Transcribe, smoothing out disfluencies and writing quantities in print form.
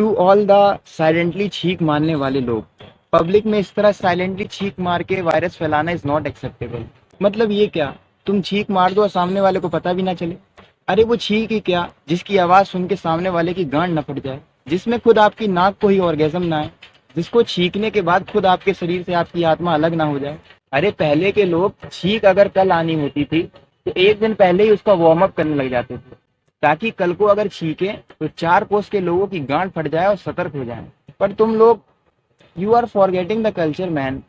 To all the silently छींक मारने वाले लोग, पब्लिक में इस तरह साइलेंटली छींक मार के वायरस फैलाना इज नॉट एक्सेप्टेबल। मतलब ये क्या, तुम छींक मार दो और सामने वाले को पता भी ना चले। अरे वो छींक ही क्या जिसकी आवाज सुन के सामने वाले की गांड न फट जाए, जिसमें खुद आपकी नाक को ही ऑर्गेजम ना आए, जिसको छींकने के बाद खुद आपके शरीर से आपकी आत्मा अलग ना हो जाए। अरे पहले के लोग छींक अगर कल आनी होती थी तो एक दिन पहले ही उसका वार्म अप करने लग जाते थे, ताकि कल को अगर छींके तो 4 कोस के लोगों की गांड फट जाए और सतर्क हो जाए। पर तुम लोग, you are forgetting the culture man.